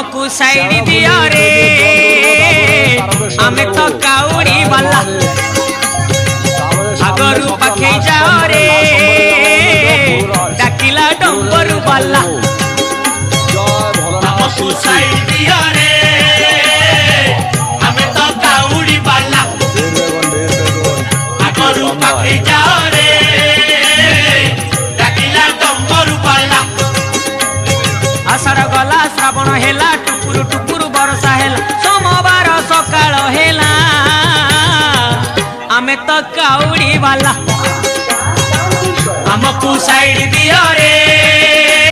हमको साइड दिया रे आमे तो काउड़ी वाला आगरू पाखे जाओ रे डाकिला डंबरू वाला हमको साइड दिया रे आमे तो काउड़ी वाला आगरू पाखे जाओ रे डाकिला डंबरू वाला आषाढ़ गला श्रावण हेला टुकुरु टुकुरु बरसा हेला सोमवार सकाळ हेला आमे तो काउड़ी वाला हमको साइड दिया रे